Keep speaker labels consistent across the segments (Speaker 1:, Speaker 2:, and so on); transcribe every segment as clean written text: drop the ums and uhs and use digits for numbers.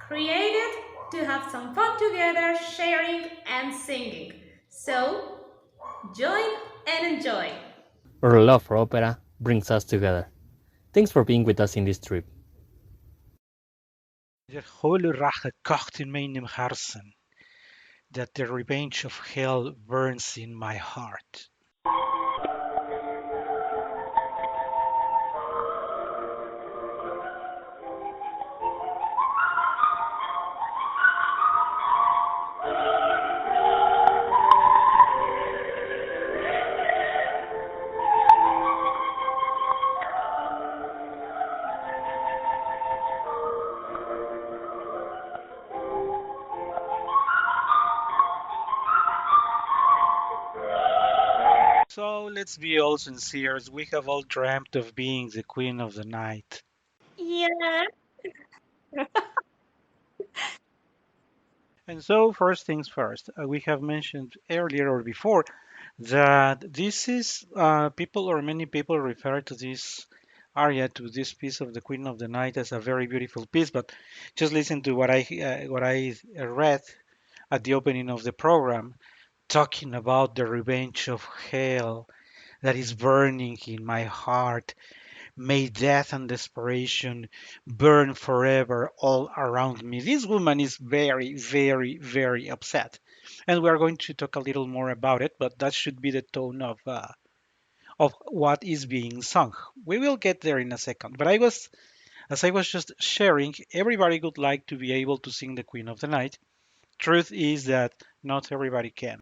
Speaker 1: created to have some fun together, sharing and singing. So, join and enjoy.
Speaker 2: Our love for opera brings us together. Thanks for being with us in this trip.
Speaker 3: Der hohle Rache kocht in meinem Herzen, that the revenge of hell burns in my heart. So let's be all sincere, we have all dreamt of being the queen of the night.
Speaker 1: Yeah.
Speaker 3: And so, first things first, we have mentioned earlier or before that this is people or many people refer to this aria, to this piece of the Queen of the Night, as a very beautiful piece. But just listen to what I read at the opening of the program, talking about the revenge of hell that is burning in my heart. May death and desperation burn forever all around me. This woman is very, very, very upset. And we're going to talk a little more about it, but that should be the tone of what is being sung. We will get there in a second. But as I was just sharing, everybody would like to be able to sing the Queen of the Night. Truth is that not everybody can.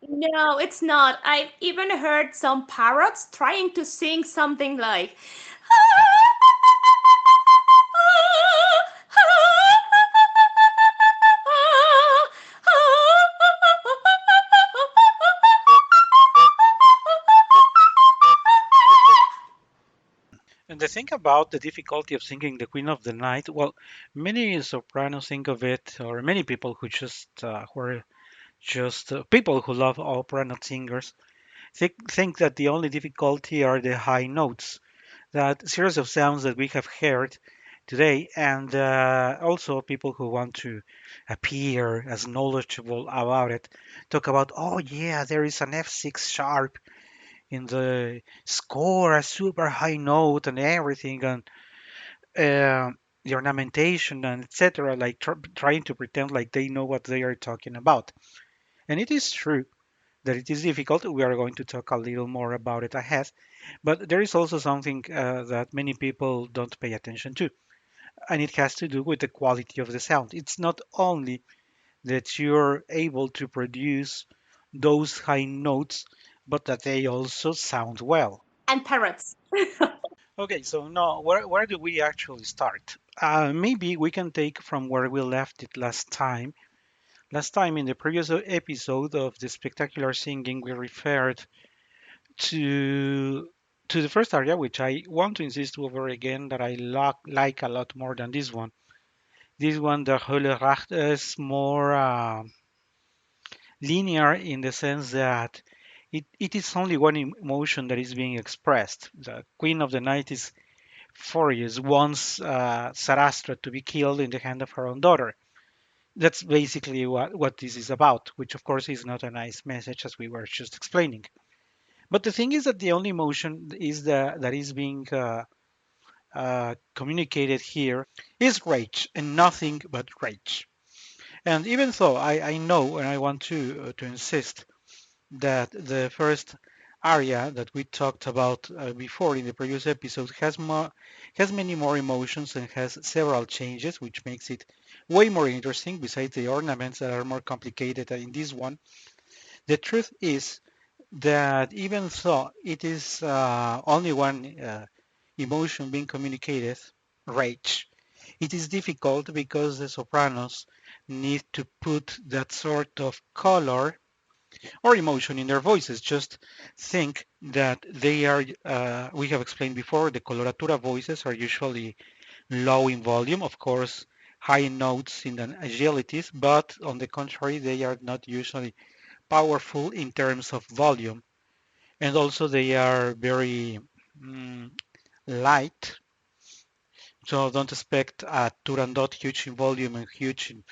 Speaker 1: No, it's not. I've even heard some parrots trying to sing something like.
Speaker 3: And the thing about the difficulty of singing the Queen of the Night, well, many sopranos think of it, or many people who just who are just people who love opera, not singers, think that the only difficulty are the high notes, that series of sounds that we have heard today, and also people who want to appear as knowledgeable about it talk about, oh yeah, there is an F6 sharp in the score, a super high note and everything, and uh, the ornamentation and etc. Like trying to pretend like they know what they are talking about. And it is true that it is difficult. We are going to talk a little more about it ahead. But there is also something that many people don't pay attention to, and it has to do with the quality of the sound. It's not only that you're able to produce those high notes, but that they also sound well.
Speaker 1: And parrots.
Speaker 3: Okay, so now where do we actually start? Maybe we can take from where we left it last time. Last time in the previous episode of the spectacular singing, we referred to to the first area, which I want to insist over again that I like a lot more than this one. This one, the Hölle, Rache, is more linear in the sense that it is only one emotion that is being expressed. The Queen of the Night is furious, wants Sarastra to be killed in the hand of her own daughter. That's basically what this is about, which of course is not a nice message as we were just explaining. But the thing is that the only emotion is that is being communicated here is rage and nothing but rage. And even though I know and I want to insist that the first aria that we talked about before in the previous episode has many more emotions and has several changes, which makes it way more interesting. Besides the ornaments that are more complicated in this one, the truth is that even though it is only one emotion being communicated, rage, it is difficult because the sopranos need to put that sort of color or emotion in their voices. Just think that they are, we have explained before, the coloratura voices are usually low in volume, of course, high notes in the agilities, but on the contrary, they are not usually powerful in terms of volume. And also, they are very mm, light, So don't expect a Turandot huge in volume and huge in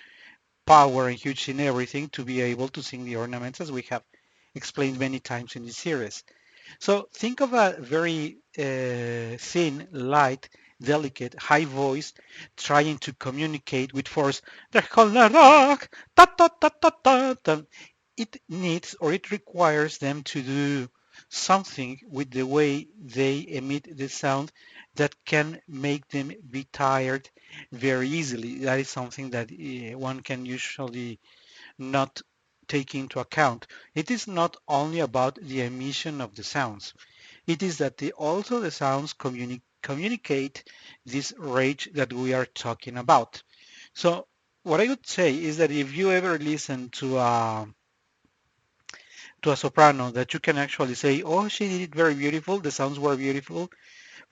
Speaker 3: power and huge in everything to be able to sing the ornaments as we have explained many times in this series. So think of a very thin, light, delicate, high voice trying to communicate with force. The Hölle, Rache, ta ta ta ta ta ta. It needs or it requires them to do something with the way they emit the sound that can make them be tired very easily. That is something that one can usually not take into account. It is not only about the emission of the sounds. It is that also the sounds communicate this rage that we are talking about. So what I would say is that if you ever listen to a soprano that you can actually say, oh, she did it very beautiful, the sounds were beautiful,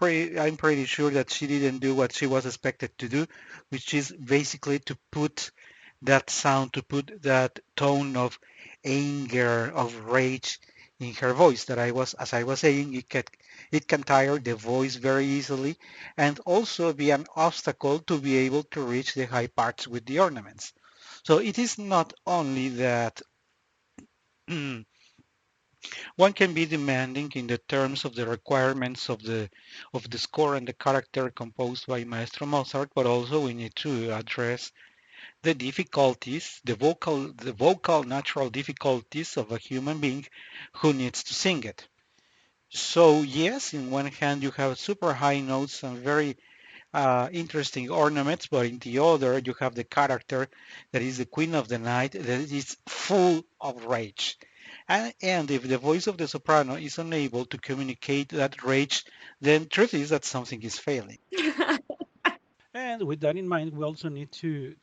Speaker 3: I'm pretty sure that she didn't do what she was expected to do, which is basically to put that sound, to put that tone of anger, of rage in her voice. That as I was saying, it can tire the voice very easily, and also be an obstacle to be able to reach the high parts with the ornaments. So it is not only that one can be demanding in the terms of the requirements of the score and the character composed by Maestro Mozart, but also we need to address the difficulties, the vocal natural difficulties of a human being who needs to sing it. So yes, in one hand you have super high notes and very interesting ornaments, but in the other you have the character that is the queen of the night that is full of rage. And if the voice of the soprano is unable to communicate that rage, then truth is that something is failing. And with that in mind, we also need to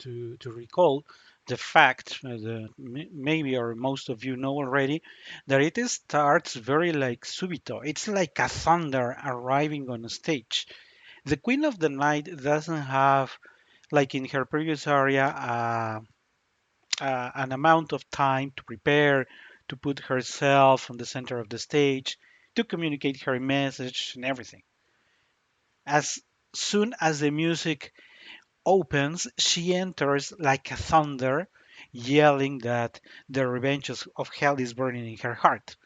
Speaker 3: recall the fact that maybe or most of you know already that it starts very like subito. It's like a thunder arriving on a stage. The Queen of the Night doesn't have, like in her previous aria, an amount of time to prepare, to put herself on the center of the stage, to communicate her message and everything. As soon as the music opens, she enters like a thunder, yelling that the revenge of hell is burning in her heart.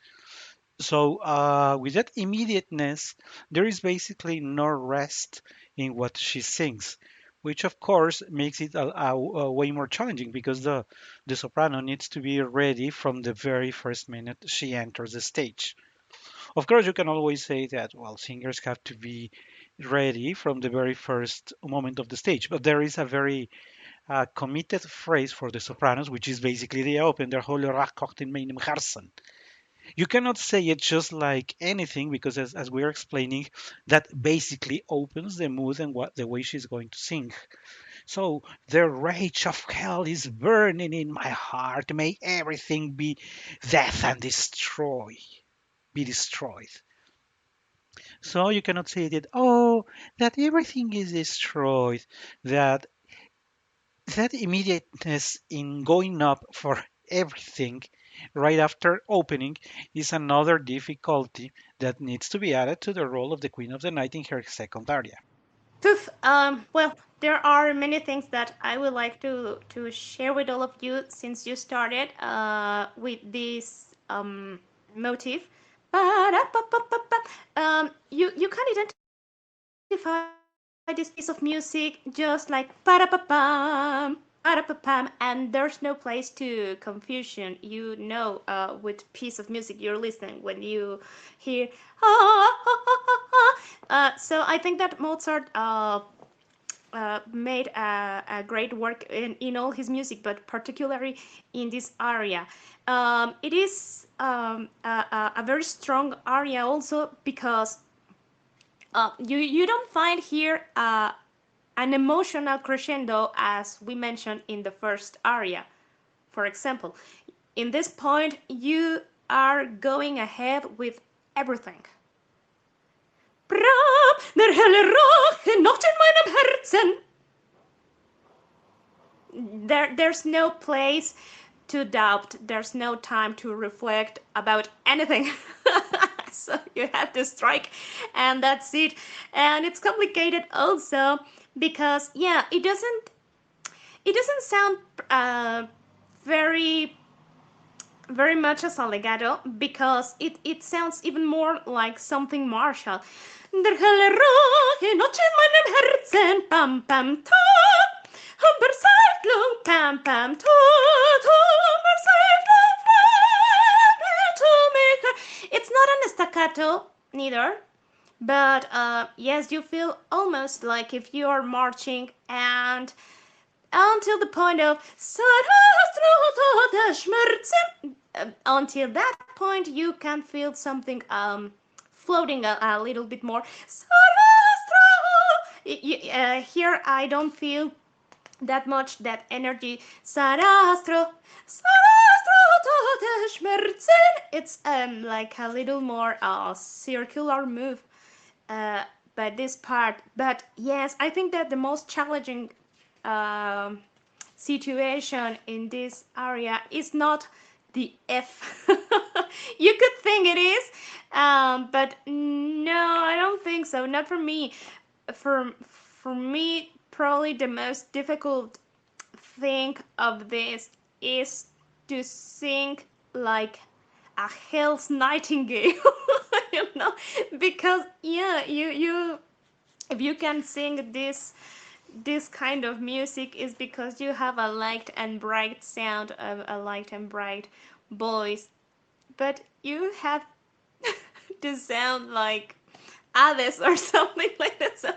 Speaker 3: So, with that immediateness, there is basically no rest in what she sings, which of course makes it a way more challenging because the soprano needs to be ready from the very first minute she enters the stage. Of course, you can always say that, well, singers have to be ready from the very first moment of the stage, but there is a very committed phrase for the sopranos, which is basically the open, der Holle Rach kocht in meinem Herzen. You cannot say it just like anything because, as we are explaining, that basically opens the mood and what the way she's going to sing. So the rage of hell is burning in my heart. May everything be death and be destroyed. So you cannot say that, oh, that everything is destroyed, that that immediateness in going up for everything right after opening is another difficulty that needs to be added to the role of the Queen of the Night in her second aria.
Speaker 1: Poof. Well, there are many things that I would like to share with all of you since you started with this motif. You can identify this piece of music just like para-pa-pam, para-pa-pam, and there's no place to confusion. You know which piece of music you're listening when you hear. So I think that Mozart made a great work in all his music, but particularly in this aria. It is a very strong aria also because you don't find here an emotional crescendo as we mentioned in the first aria. For example, in this point you are going ahead with everything. Bram, der helle Rache, not in meinem Herzen. There's no place to doubt. There's no time to reflect about anything. So you have to strike, and that's it. And it's complicated also because yeah, it doesn't sound uh, very very much as a legato because it sounds even more like something martial. Der helle Rache, noch in meinem Herzen, pam pam ta, Humberseitlung, pam pam ta, Humberseitlung, to make. It's not on a staccato neither, but yes, you feel almost like if you are marching and until the point of until that point you can feel something floating a little bit more. Here I don't feel that much that energy. It's like a little more circular move uh, by this part. But yes, I think that the most challenging um situation in this area is not the F. You could think it is, but no, I don't think so. Not for me. For me, probably the most difficult thing of this is to sing like a hell's nightingale. you know, because yeah, you if you can sing this kind of music is because you have a light and bright sound of a light and bright voice, but you have to sound like others or something like that. So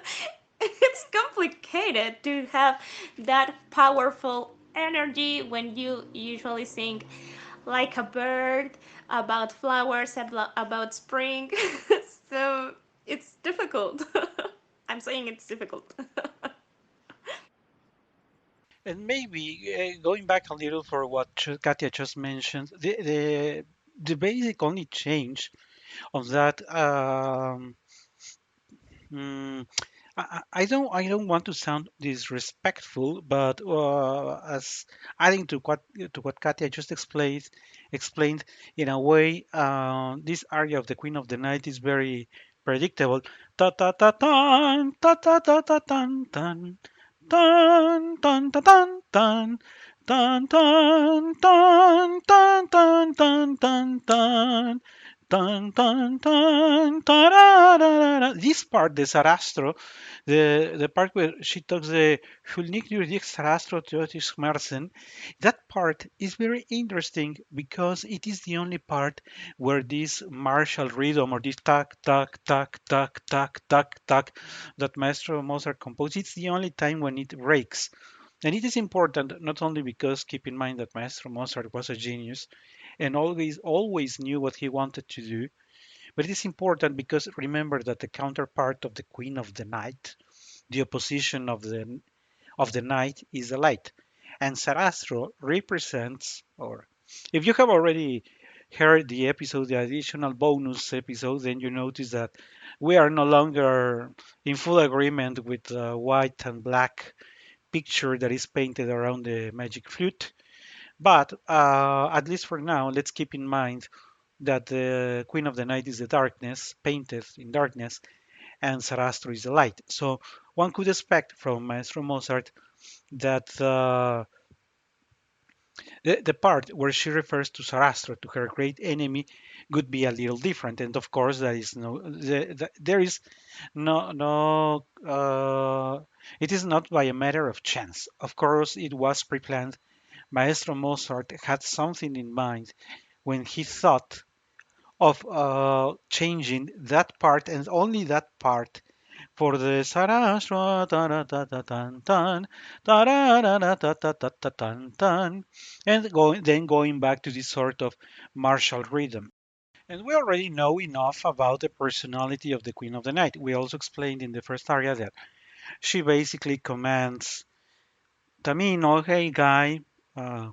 Speaker 1: it's complicated to have that powerful energy when you usually sing like a bird about flowers and about spring. So it's difficult. I'm saying it's difficult.
Speaker 3: And maybe going back a little for what Katia just mentioned, the basic only change of that. Mm, I don't want to sound disrespectful, but as adding to what Katia just explained in a way, this area of the Queen of the Night is very predictable. Ta ta ta tan ta ta ta ta tan tan tan tan ta tan tan tan tan tan tan tan tan tan tan. Dun, dun, dun, tararara. This part, the Sarastro, the part where she talks the Hulnik Juridik Sarastro Teotis Schmerzen, that part is very interesting because it is the only part where this martial rhythm or this tac tac tac tac tac tac tac that Maestro Mozart composed, it's the only time when it breaks. And it is important not only because keep in mind that Maestro Mozart was a genius and always knew what he wanted to do, but it is important because remember that the counterpart of the Queen of the Night, the opposition of the night, is the light. And Sarastro represents, or if you have already heard the episode, the additional bonus episode, then you notice that we are no longer in full agreement with the white and black picture that is painted around the magic flute. But at least for now, let's keep in mind that the Queen of the Night is the darkness, painted in darkness, and Sarastro is the light. So one could expect from Maestro Mozart that the part where she refers to Sarastro, to her great enemy, would be a little different. And of course, there is no. It is not by a matter of chance. Of course, it was pre-planned. Maestro Mozart had something in mind when he thought of changing that part and only that part for the Sarasra tan tan tan tan and going back to this sort of martial rhythm. And we already know enough about the personality of the Queen of the Night. We also explained in the first area that she basically commands Tamino, hey guy, uh,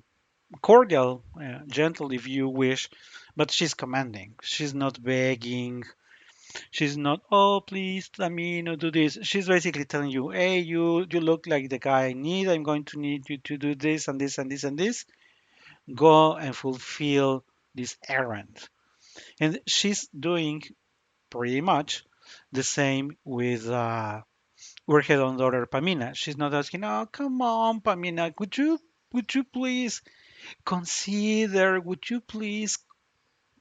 Speaker 3: cordial, gentle if you wish, but she's commanding. She's not begging. She's not, oh, please, Tamino, do this. She's basically telling you, hey, you look like the guy I need. I'm going to need you to do this and this and this and this. Go and fulfill this errand. And she's doing pretty much the same with We're her own daughter, Pamina. She's not asking, "Oh, come on, Pamina, would you please consider? Would you please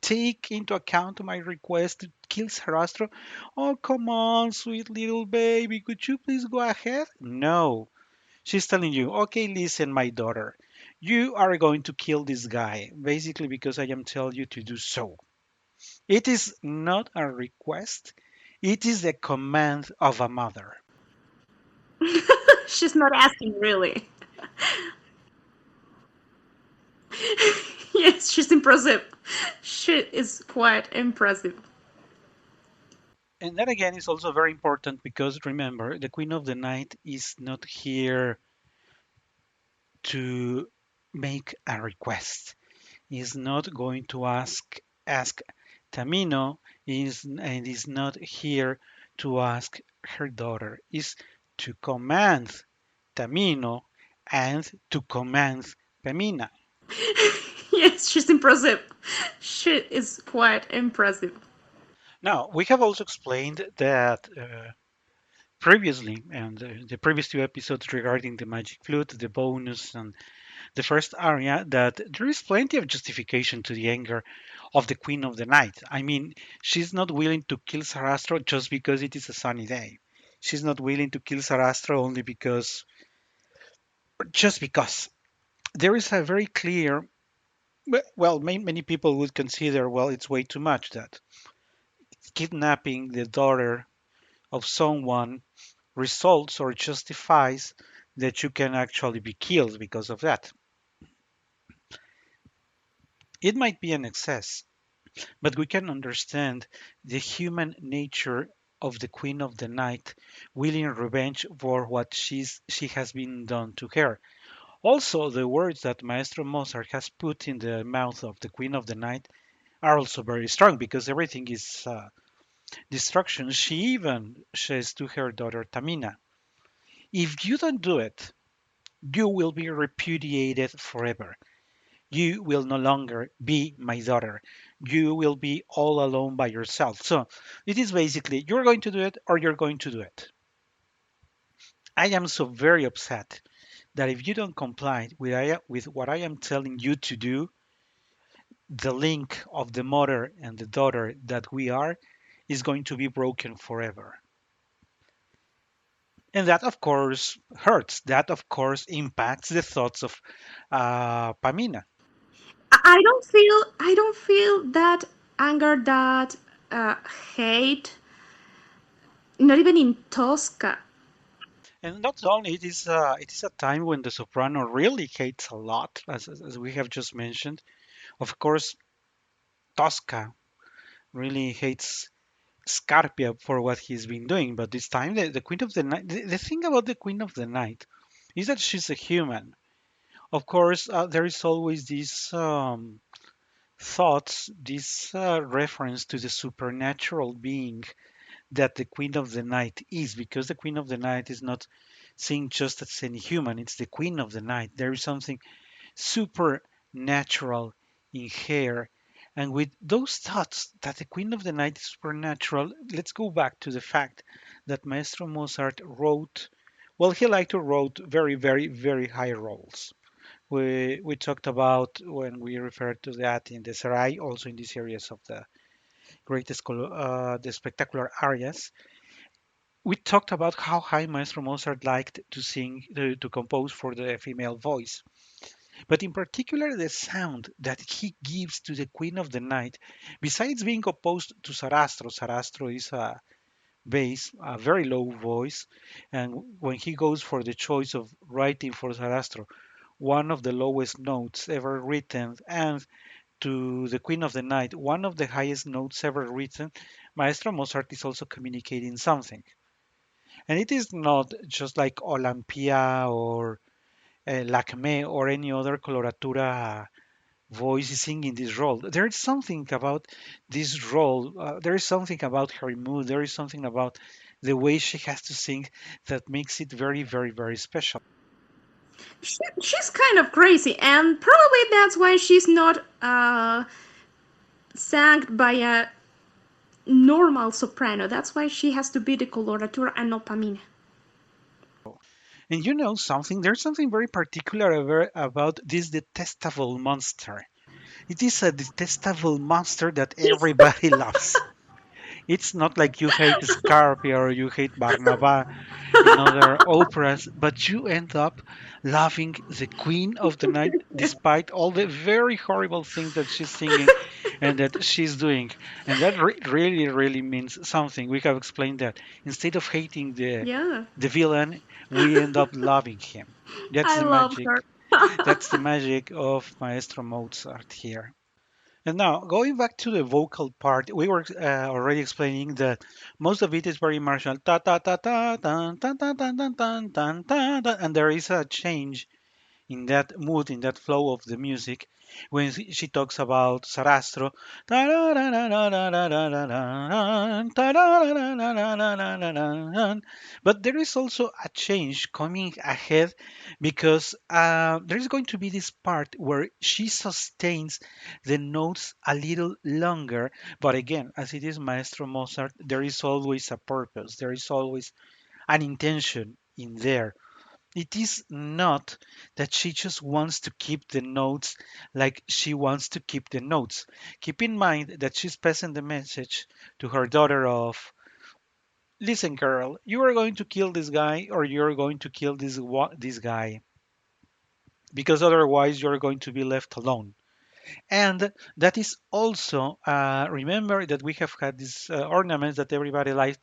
Speaker 3: take into account my request to kill Sarastro? Oh, come on, sweet little baby, could you please go ahead?" No, she's telling you, "Okay, listen, my daughter, you are going to kill this guy, basically because I am telling you to do so." It is not a request, it is the command of a mother.
Speaker 1: She's not asking really. Yes, she's impressive. She is quite impressive.
Speaker 3: And that again is also very important because remember, the Queen of the Night is not here to make a request. Is not going to ask Tamino is not here to ask her daughter. Is to command Tamino and to command Pamina.
Speaker 1: Yes, she's impressive. She is quite impressive.
Speaker 3: Now we have also explained that previously and the previous two episodes regarding the magic flute, the bonus, and the first aria that there is plenty of justification to the anger of the Queen of the Night. I mean, she's not willing to kill Sarastro just because it is a sunny day. She's not willing to kill Sarastro only because, just because. There is a very clear, well, many people would consider, well, it's way too much that kidnapping the daughter of someone results or justifies that you can actually be killed because of that. It might be an excess, but we can understand the human nature of the Queen of the Night willing revenge for what she has been done to her. Also, the words that Maestro Mozart has put in the mouth of the Queen of the Night are also very strong because everything is destruction. She even says to her daughter Tamina, "If you don't do it, you will be repudiated forever. You will no longer be my daughter. You will be all alone by yourself." So it is basically you're going to do it or you're going to do it. I am so very upset that if you don't comply with what I am telling you to do, the link of the mother and the daughter that we are is going to be broken forever. And that, of course, hurts. That, of course, impacts the thoughts of Pamina.
Speaker 1: I don't feel that anger, that uh, hate, not even in Tosca.
Speaker 3: And not only it is a time when the soprano really hates a lot, as we have just mentioned. Of course, Tosca really hates Scarpia for what he's been doing, but this time the Queen of the Night. The thing about the Queen of the Night is that she's a human. Of course, there is always this thoughts, this reference to the supernatural being that the Queen of the Night is, because the Queen of the Night is not seen just as any human. It's the Queen of the Night. There is something supernatural in her. And with those thoughts that the Queen of the Night is supernatural, let's go back to the fact that Maestro Mozart wrote, well, he liked to wrote very, very, very high roles. We talked about when we referred to that in the Serai, also in this series of the the spectacular arias. We talked about how high Maestro Mozart liked to sing, to compose for the female voice. But in particular, the sound that he gives to the Queen of the Night, besides being opposed to Sarastro, Sarastro is a bass, a very low voice, and when he goes for the choice of writing for Sarastro, one of the lowest notes ever written, and to the Queen of the Night, one of the highest notes ever written, Maestro Mozart is also communicating something. And it is not just like Olympia or Lacme or any other coloratura voice singing this role. There is something about this role. There is something about her mood. There is something about the way she has to sing that makes it very, very, very special.
Speaker 1: She's kind of crazy, and probably that's why she's not sang by a normal soprano. That's why she has to be the coloratura and not Pamina.
Speaker 3: And you know something? There's something very particular about this detestable monster. It is a detestable monster that everybody loves. It's not like you hate Scarpia or you hate Barnaba in other operas, but you end up loving the Queen of the Night despite all the very horrible things that she's singing and that she's doing. And that really, really means something. We have explained that. Instead of hating
Speaker 1: Yeah,
Speaker 3: the villain, we end up loving him. That's
Speaker 1: I
Speaker 3: the
Speaker 1: love her.
Speaker 3: magic. That's the magic of Maestro Mozart here. And now, going back to the vocal part, we were already explaining that most of it is very martial, ta ta ta ta tan tan tan tan tan tan tan tan, and there is a change in that mood, in that flow of the music, when she talks about Sarastro. But there is also a change coming ahead because there is going to be this part where she sustains the notes a little longer. But again, as it is Maestro Mozart, there is always a purpose, there is always an intention in there. It is not that she just wants to keep the notes like she wants to keep the notes. Keep in mind that she's passing the message to her daughter of, listen, girl, you are going to kill this guy or you're going to kill this guy because otherwise you're going to be left alone. And that is also remember that we have had these ornaments that everybody likes.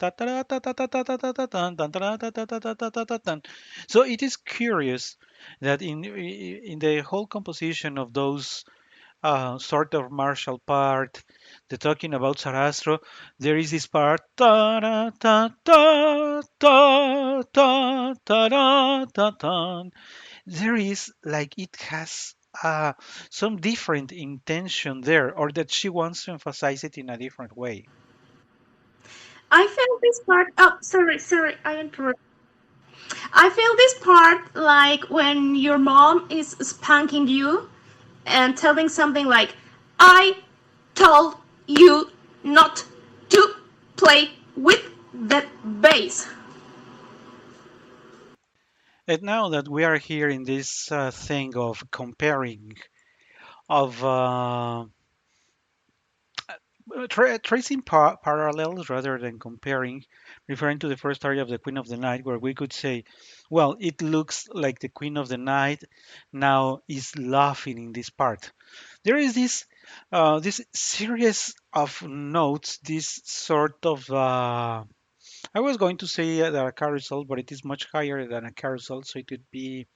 Speaker 3: So it is curious that in the whole composition of those sort of martial part, the talking about Sarastro, there is this part ta ta ta ta ta ta ta ta. There is like it has some different intention there, or that she wants to emphasize it in a different way.
Speaker 1: I feel this part. Oh, sorry, I interrupt. I feel this part like when your mom is spanking you and telling something like, I told you not to play with that bass.
Speaker 3: And now that we are here in this thing of comparing, of tracing parallels rather than comparing, referring to the first aria of the Queen of the Night, where we could say, well, it looks like the Queen of the Night now is laughing in this part. There is this series of notes, this sort of I was going to say a carousel, but it is much higher than a carousel, so it would be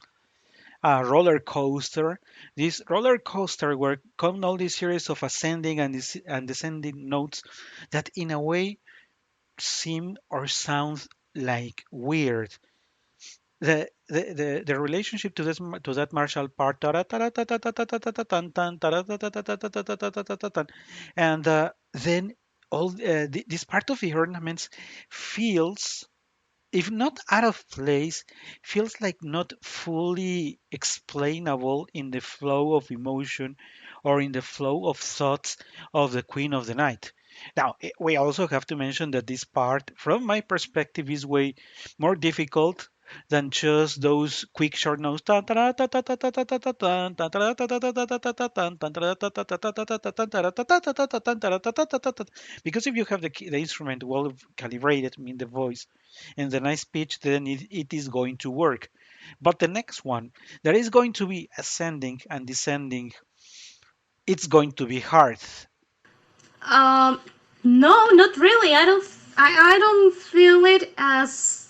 Speaker 3: a roller coaster. This roller coaster where come all these series of ascending and descending notes that in a way seem or sound like weird. The relationship to to that martial part and then all this part of the ornaments feels, if not out of place, feels like not fully explainable in the flow of emotion or in the flow of thoughts of the Queen of the Night. Now, we also have to mention that this part, from my perspective, is way more difficult than just those quick short notes. Because if you have the instrument well calibrated, I mean the voice, and the nice pitch, then it is going to work. But the next one, that is going to be ascending and descending, it's going to be hard.
Speaker 1: Um, no, not really. I don't feel it as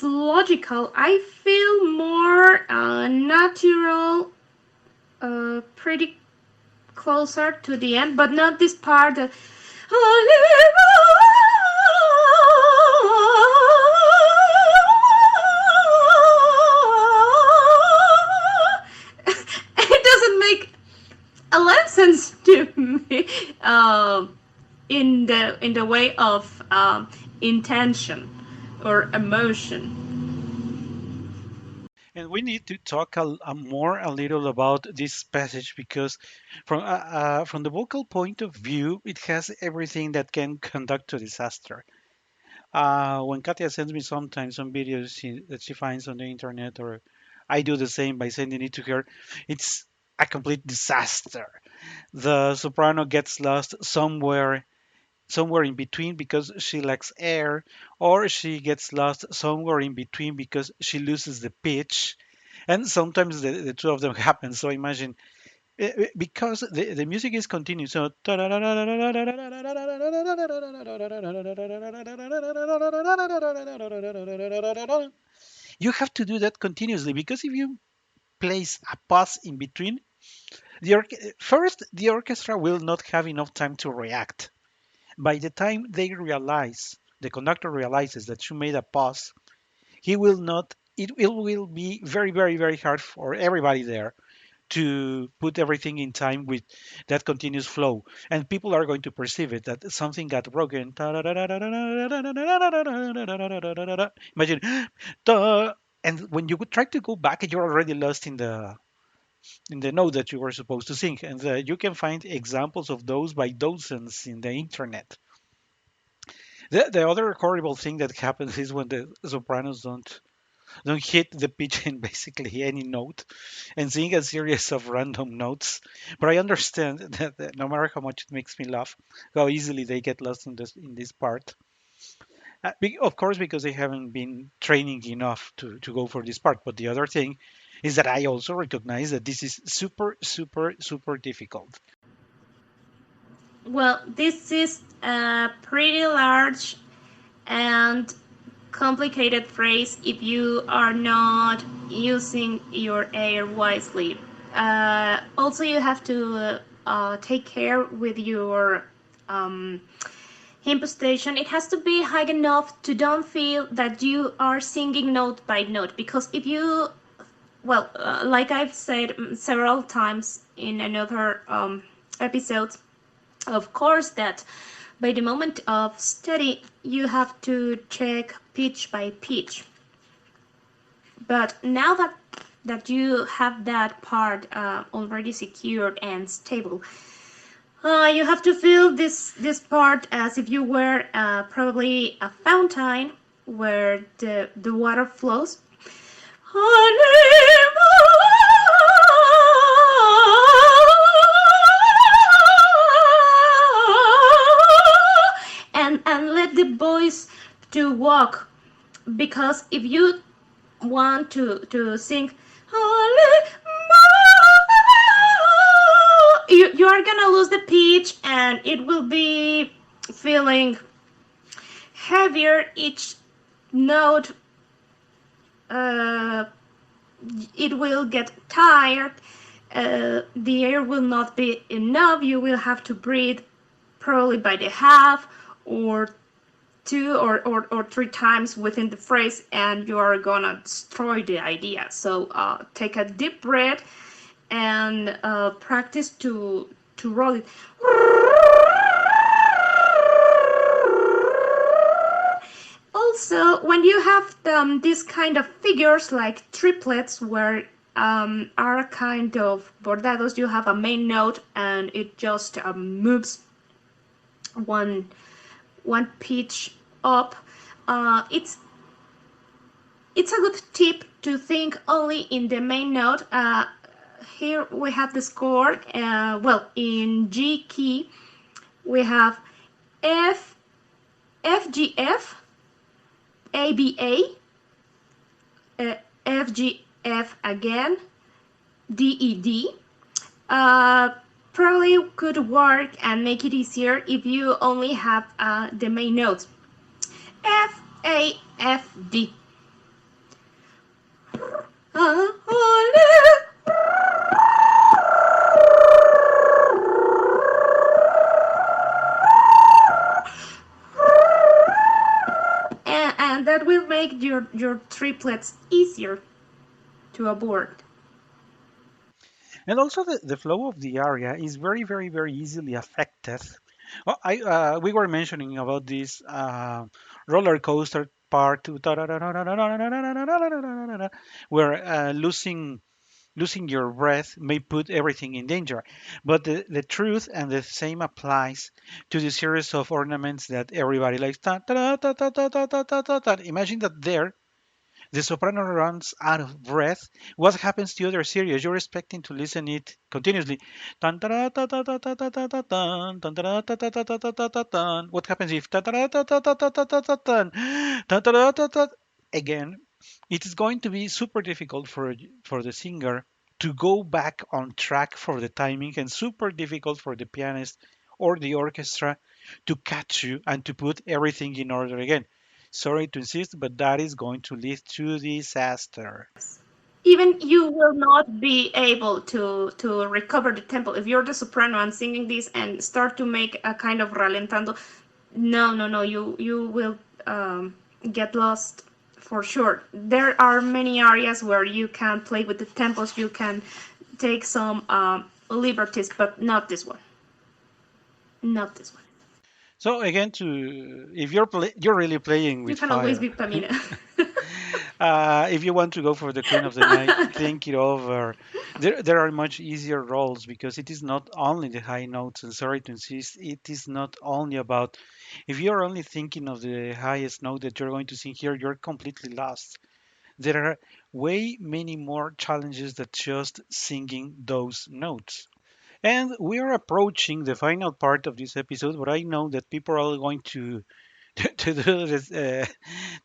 Speaker 1: logical. I feel more natural, pretty closer to the end, but not this part. It doesn't make a lot of sense to me in the way of intention or emotion.
Speaker 3: And we need to talk a little about this passage because from the vocal point of view, it has everything that can conduct to disaster. When Katia sends me sometimes some videos that she finds on the internet, or I do the same by sending it to her, it's a complete disaster. The soprano gets lost somewhere in between because she lacks air, or she gets lost somewhere in between because she loses the pitch. And sometimes the two of them happen. So imagine because the music is continuous. So you have to do that continuously because if you place a pause in between, first the orchestra will not have enough time to react. By the time the conductor realizes that you made a pause, he will not. It will be very, very, very hard for everybody there to put everything in time with that continuous flow, and people are going to perceive it that something got broken. Imagine, and when you try to go back, you're already lost in the note that you were supposed to sing, and you can find examples of those by dozens in the internet. The other horrible thing that happens is when the sopranos don't hit the pitch in basically any note and sing a series of random notes. But I understand that no matter how much it makes me laugh, how easily they get lost in this part. Of course, because they haven't been training enough to go for this part. But the other thing is that I also recognize that this is super, super, super difficult.
Speaker 1: Well, this is a pretty large and complicated phrase if you are not using your air wisely. Also, you have to take care with your um, impostation. It has to be high enough to don't feel that you are singing note by note, because if you, well, like I've said several times in another episodes, of course, that by the moment of study you have to check pitch by pitch. But now that you have that part already secured and stable, you have to feel this part as if you were probably a fountain where the water flows. And let the voice to walk, because if you want to sing you are gonna lose the pitch and it will be feeling heavier each note. uh, it will get tired. The air will not be enough. You will have to breathe probably by the half or two or three times within the phrase, and you are gonna destroy the idea. So take a deep breath and practice to roll it. Also, when you have these kind of figures like triplets, where are kind of bordados, you have a main note and it just moves one one pitch up. It's a good tip to think only in the main note. Here we have the score. Well, in G key we have F, F G F, A B A, F G F again, D E D. Probably could work and make it easier if you only have the main notes. F A F D. And that will make your triplets easier to abort.
Speaker 3: And also the flow of the aria is very, very, very easily affected. Well, we were mentioning about this roller coaster part, where losing losing your breath may put everything in danger. But the truth and the same applies to the series of ornaments that everybody likes. Ta, ta, ta, ta, ta, ta, ta, ta, ta, ta. Imagine that there the soprano runs out of breath. What happens to other series? You're expecting to listen it continuously. Tan, ta, ta, ta, ta, ta, ta, ta, ta, tan, tan, ta, ta, ta, ta, ta, ta, ta, ta, tan. What happens if ta, ta, ta, ta, ta, ta, ta, ta, ta, tan, ta, ta, ta, ta, again? It is going to be super difficult for the singer to go back on track for the timing, and super difficult for the pianist or the orchestra to catch you and to put everything in order again. Sorry to insist, but that is going to lead to disaster.
Speaker 1: Even you will not be able to recover the tempo if you're the soprano and singing this and start to make a kind of ralentando. No, no, no. You will get lost for sure. There are many areas where you can play with the tempos. You can take some liberties, but not this one. Not this one.
Speaker 3: So again, to if you're really playing
Speaker 1: You
Speaker 3: with
Speaker 1: can always
Speaker 3: fire.
Speaker 1: be Pamina.
Speaker 3: If you want to go for the Queen of the Night, think it over. There are much easier roles because it is not only the high notes, and sorry to insist, it is not only about. If you're only thinking of the highest note that you're going to sing here, you're completely lost. There are way many more challenges than just singing those notes. And we are approaching the final part of this episode, but I know that people are going to to do this, to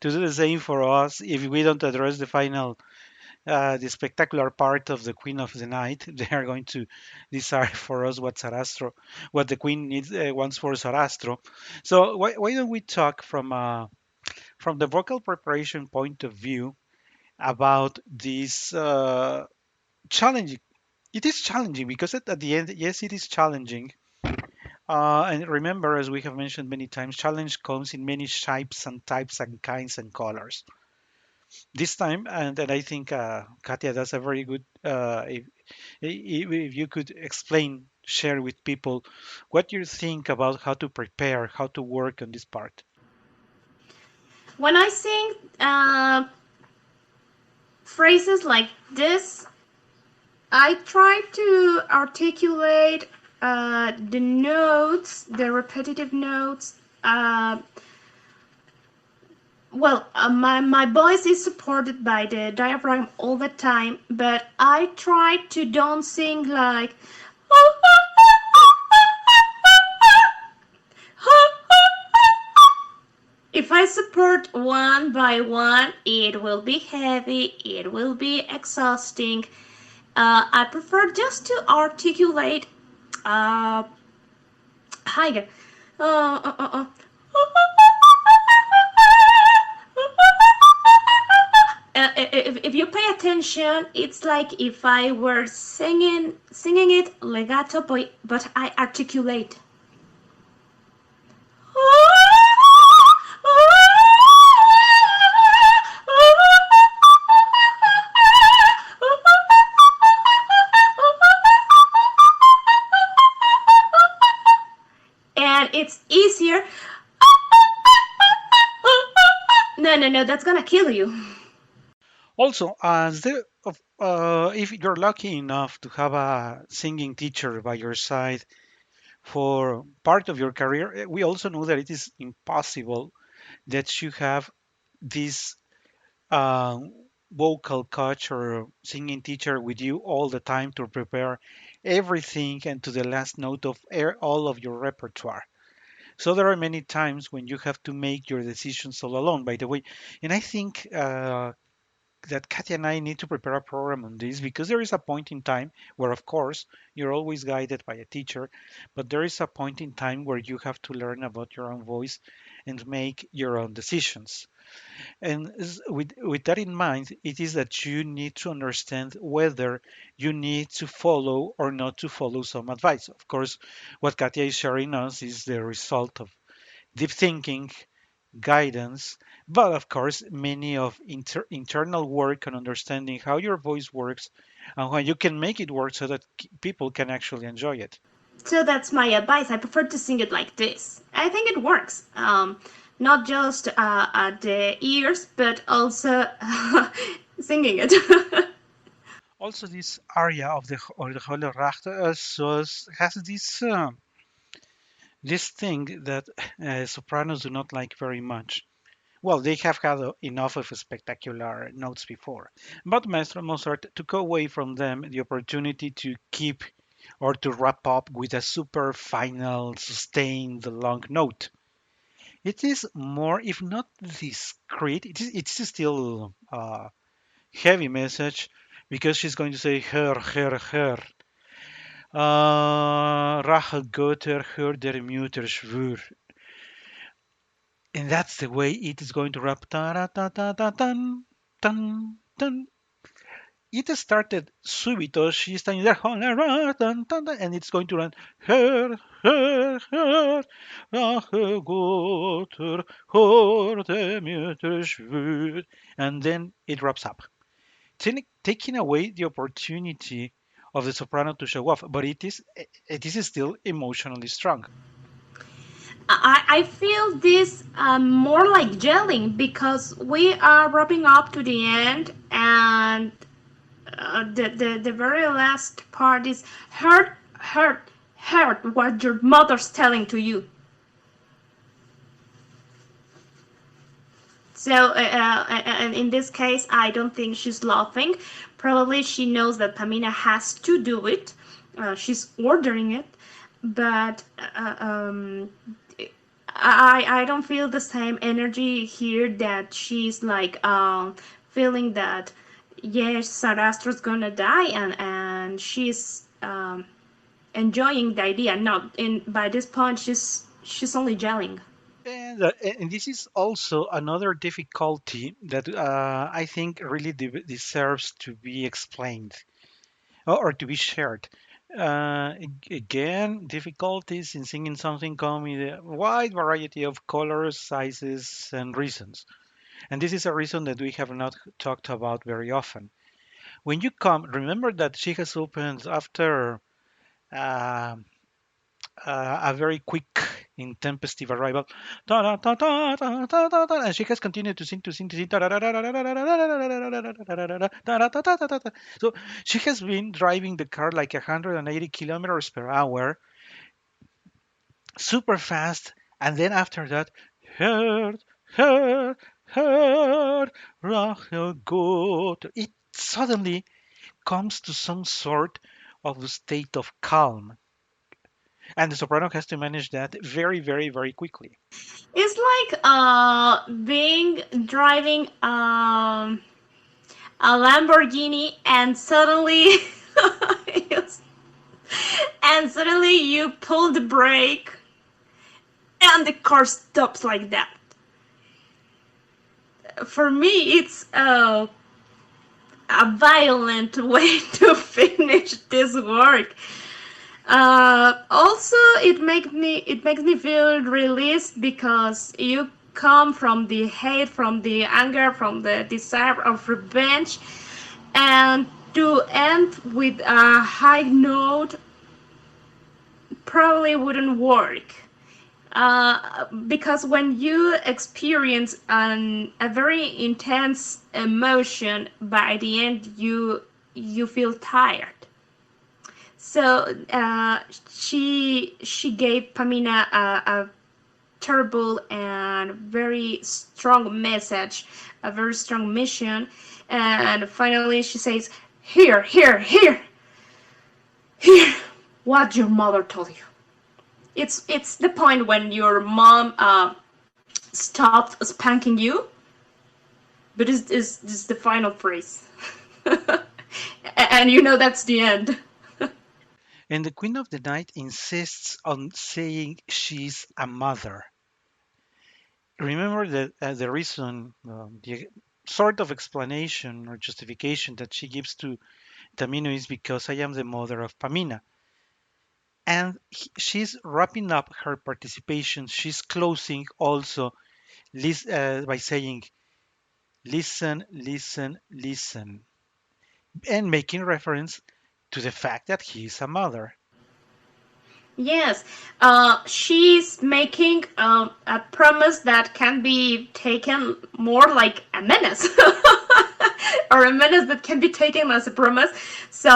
Speaker 3: do the same for us if we don't address the spectacular part of the Queen of the Night. They are going to decide for us what the Queen wants for Sarastro. So why don't we talk from the vocal preparation point of view about this challenging? It is challenging because at the end, yes, it is challenging. And remember, as we have mentioned many times, challenge comes in many shapes and types and kinds and colors. This time, and I think Katia does a very good. If you could explain, share with people what you think about how to prepare, how to work on this part.
Speaker 1: When I sing phrases like this, I try to articulate the notes, the repetitive notes. My voice is supported by the diaphragm all the time, but I try to don't sing like. If I support one by one, it will be heavy, it will be exhausting. I prefer just to articulate higher. Uh, uh, uh, uh. If you pay attention, it's like if I were singing it legato, but I articulate. And it's easier. No, no, no, that's gonna kill you.
Speaker 3: Also, if you're lucky enough to have a singing teacher by your side for part of your career, we also know that it is impossible that you have this uh, vocal coach or singing teacher with you all the time to prepare everything and to the last note of all of your repertoire. So there are many times when you have to make your decisions all alone, by the way. And I think that Katia and I need to prepare a program on this because there is a point in time where, of course, you're always guided by a teacher, but there is a point in time where you have to learn about your own voice and make your own decisions. And with that in mind, it is that you need to understand whether you need to follow or not to follow some advice. Of course, what Katia is sharing us is the result of deep thinking, guidance, but of course, many of internal work on understanding how your voice works and how you can make it work so that people can actually enjoy it.
Speaker 1: So that's my advice. I prefer to sing it like this. I think it works. Not just at the ears, but also singing it.
Speaker 3: Also, this aria of the Hölle Rache has this thing that sopranos do not like very much. Well, they have had enough of spectacular notes before, but Maestro Mozart took away from them the opportunity to keep or to wrap up with a super final, sustained, long note. It is more, if not discreet, it's still a heavy message because she's going to say her. Rache Götter hör der Mutter schwur. And that's the way it is going to rap. Ta-ra-ta-ta-ta-tan, tan, tan. It started subito. She's standing there, and it's going to run. Her, Rache Götter hör der Mutter schwur. And then it wraps up. Taking away the opportunity of the soprano to show off, but it is still emotionally strong.
Speaker 1: I feel this more like gelling because we are wrapping up to the end, and the very last part is hurt what your mother's telling to you. So, and in this case, I don't think she's laughing. Probably she knows that Pamina has to do it. She's ordering it, but I don't feel the same energy here that she's like feeling that yes, Sarastro's gonna die, and she's enjoying the idea. No, in by this point she's only gelling.
Speaker 3: And this is also another difficulty that I think really deserves to be explained or to be shared. Again, difficulties in singing something come in a wide variety of colors, sizes, and reasons. And this is a reason that we have not talked about very often. When you come, remember that she has opened after uh, a very quick, intempestive arrival, and she has continued to sing. So she has been driving the car like 180 kilometers per hour, super fast, and then after that, hurt, hurt, hurt, Rachel, good. It suddenly comes to some sort of a state of calm, and the soprano has to manage that very, very, very quickly.
Speaker 1: It's like being driving a Lamborghini and suddenly and suddenly you pull the brake and the car stops like that. For me, it's a violent way to finish this work. Also, it makes me feel released because you come from the hate, from the anger, from the desire of revenge, and to end with a high note probably wouldn't work. Because when you experience a very intense emotion, by the end you feel tired. So she gave Pamina a terrible and very strong message, a very strong mission, and finally she says, "Here, here, here, here, what your mother told you." It's the point when your mom stopped spanking you, but it's the final phrase, and you know that's the end.
Speaker 3: And the Queen of the Night insists on saying she's a mother. Remember that the reason, the sort of explanation or justification that she gives to Tamino is because I am the mother of Pamina. And she's wrapping up her participation. She's closing also by saying, listen, listen, listen, and making reference to the fact that he is a mother.
Speaker 1: Yes, she's making a promise that can be taken more like a menace. or a menace that can be taken as a promise. So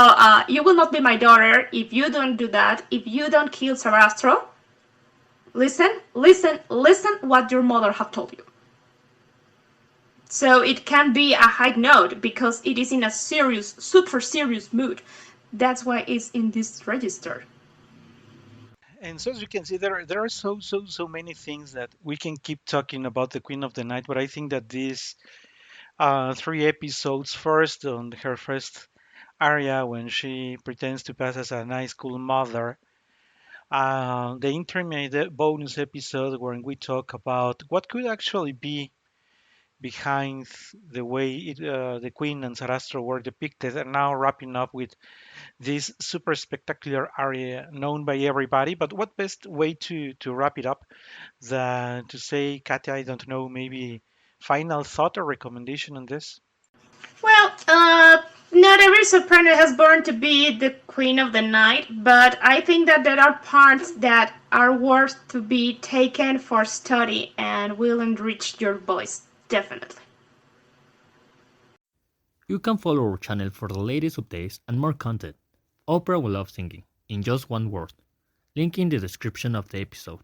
Speaker 1: you will not be my daughter if you don't do that. If you don't kill Sarastro, listen, listen, listen what your mother have told you. So it can be a high note because it is in a serious, super serious mood. That's why it's in this register.
Speaker 3: And so as you can see, there are so many things that we can keep talking about the Queen of the Night, but I think that these three episodes, first on her first aria when she pretends to pass as a nice cool mother, the intermediate bonus episode when we talk about what could actually be behind the way the Queen and Sarastro were depicted, and now wrapping up with this super spectacular aria known by everybody. But what best way to wrap it up than to say, Katya, I don't know, maybe final thought or recommendation on this?
Speaker 1: Well, not every soprano has born to be the queen of the night, but I think that there are parts that are worth to be taken for study and will enrich your voice, definitely.
Speaker 2: You can follow our channel for the latest updates and more content. Opera We Love Singing, in just one word. Link in the description of the episode.